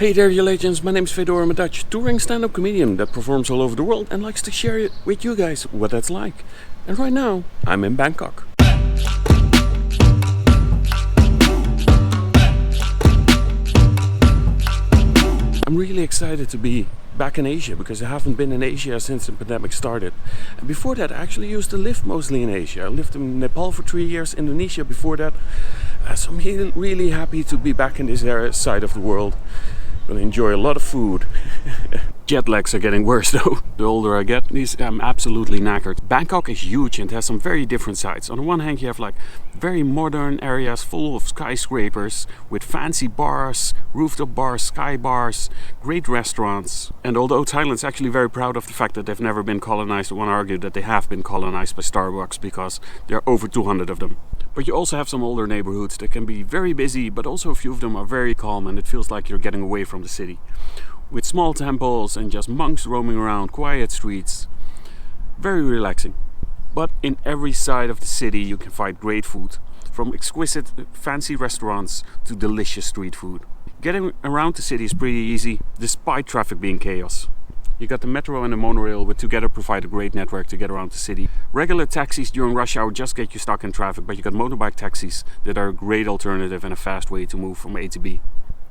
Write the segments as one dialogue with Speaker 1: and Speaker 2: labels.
Speaker 1: Hey there, you legends. My name's Fedor. I'm a Dutch touring stand-up comedian that performs all over the world and likes to share it with you guys what that's like. And right now, I'm in Bangkok. I'm really excited to be back in Asia because I haven't been in Asia since the pandemic started. And before that, I actually used to live mostly in Asia. I lived in Nepal for 3 years, Indonesia before that. So I'm really happy to be back in this side of the world. Gonna enjoy a lot of food. Jet lags are getting worse though, the older I get. I'm absolutely knackered. Bangkok is huge and has some very different sides. On the one hand you have like very modern areas full of skyscrapers with fancy bars, rooftop bars, sky bars, great restaurants. And although Thailand's actually very proud of the fact that they've never been colonized, I want to argue that they have been colonized by Starbucks because there are over 200 of them. But you also have some older neighborhoods that can be very busy, but also a few of them are very calm and it feels like you're getting away from the city. With small temples and just monks roaming around, quiet streets. Very relaxing. But in every side of the city you can find great food. From exquisite fancy restaurants to delicious street food. Getting around the city is pretty easy, despite traffic being chaos. You got the metro and the monorail, which together provide a great network to get around the city. Regular taxis during rush hour just get you stuck in traffic, but you got motorbike taxis that are a great alternative and a fast way to move from A to B.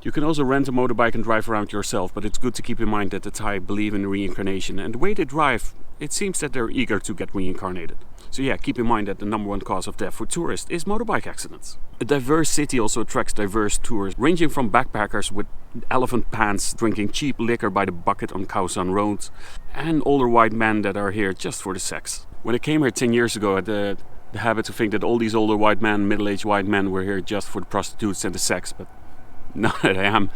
Speaker 1: You can also rent a motorbike and drive around yourself, but it's good to keep in mind that the Thai believe in reincarnation, and the way they drive, it seems that they're eager to get reincarnated. So yeah, keep in mind that the number one cause of death for tourists is motorbike accidents. A diverse city also attracts diverse tourists, ranging from backpackers with elephant pants drinking cheap liquor by the bucket on Khao San Road, and older white men that are here just for the sex. When I came here 10 years ago, I had the habit to think that all these older white men, middle-aged white men were here just for the prostitutes and the sex, but now that I am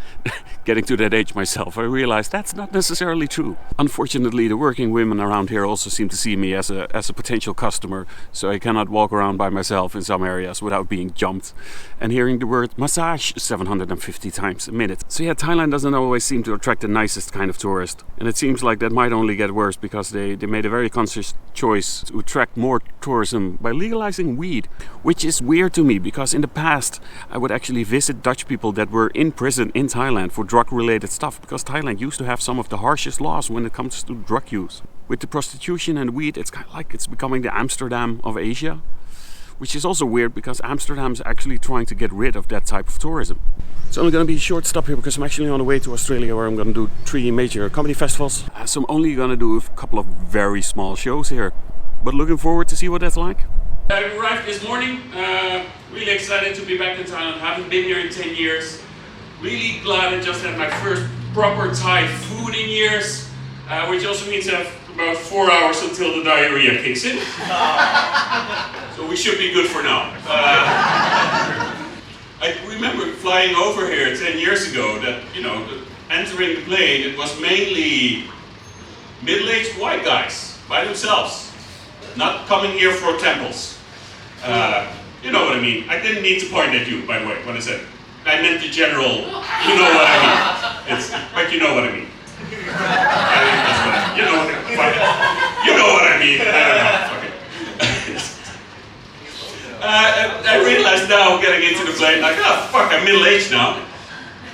Speaker 1: getting to that age myself, I realize that's not necessarily true. Unfortunately, the working women around here also seem to see me as a potential customer, so I cannot walk around by myself in some areas without being jumped and hearing the word massage 750 times a minute. So yeah, Thailand doesn't always seem to attract the nicest kind of tourist, and it seems like that might only get worse because they made a very conscious choice to attract more tourism by legalizing weed, which is weird to me because in the past I would actually visit Dutch people that were in prison in Thailand for drug-related stuff, because Thailand used to have some of the harshest laws when it comes to drug use. With the prostitution and weed, it's kind of like it's becoming the Amsterdam of Asia, which is also weird because Amsterdam's actually trying to get rid of that type of tourism. It's only going to be a short stop here because I'm actually on the way to Australia where I'm going to do 3 major comedy festivals. So I'm only going to do a couple of very small shows here, but looking forward to see what that's like. I arrived this morning, really excited to be back in Thailand. Haven't been here in 10 years. Really glad I just had my first proper Thai food in years, which also means I have about 4 hours until the diarrhea kicks in. So we should be good for now. I remember flying over here 10 years ago that, entering the plane, it was mainly middle-aged white guys by themselves, not coming here for temples. You know what I mean. I didn't mean to point at you, by the way, when I said I meant the general, you know what I mean. But you know what I mean. You know what I mean. I don't know. Fuck it. I realized now, getting into the plane, like, oh fuck, I'm middle-aged now.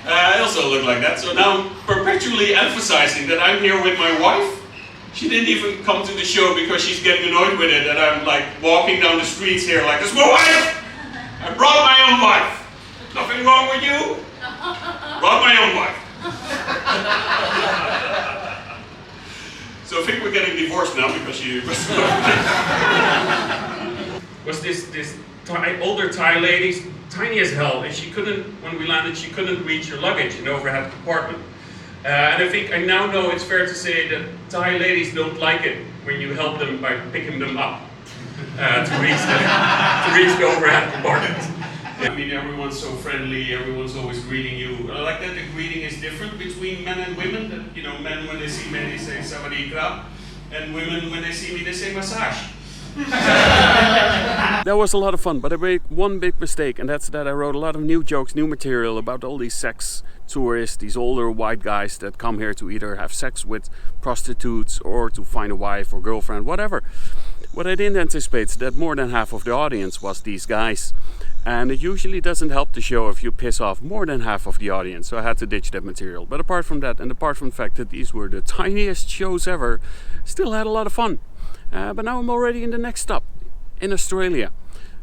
Speaker 1: I also look like that, so now I'm perpetually emphasizing that I'm here with my wife. She didn't even come to the show because she's getting annoyed with it, and I'm like walking down the streets here like, this is my wife! I brought my own wife! Nothing wrong with you? Brought my own wife. So I think we're getting divorced now because she was this older Thai lady, tiny as hell, and she couldn't, when we landed, she couldn't reach her luggage in the overhead compartment. And I think I now know it's fair to say that Thai ladies don't like it when you help them by picking them up to reach the overhead compartment. I mean, everyone's so friendly, everyone's always greeting you. I like that the greeting is different between men and women. That, men when they see me, they say "Sawadee krap," and women when they see me, they say "massage." That was a lot of fun, but I made one big mistake, and that's that I wrote a lot of new jokes, new material about all these sex tourists, these older white guys that come here to either have sex with prostitutes or to find a wife or girlfriend, whatever. What I didn't anticipate is that more than half of the audience was these guys. And it usually doesn't help the show if you piss off more than half of the audience, so I had to ditch that material. But apart from that, and apart from the fact that these were the tiniest shows ever, still had a lot of fun. But now I'm already in the next stop, in Australia.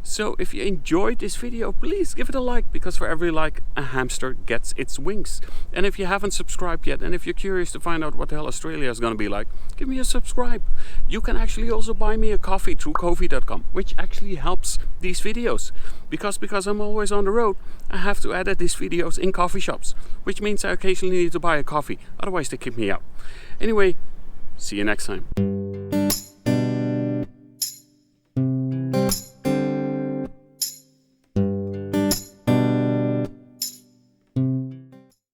Speaker 1: So if you enjoyed this video, please give it a like, because for every like, a hamster gets its wings. And if you haven't subscribed yet, and if you're curious to find out what the hell Australia is going to be like, give me a subscribe. You can actually also buy me a coffee through ko-fi.com, which actually helps these videos. Because I'm always on the road, I have to edit these videos in coffee shops, which means I occasionally need to buy a coffee, otherwise they kick me out. Anyway, see you next time.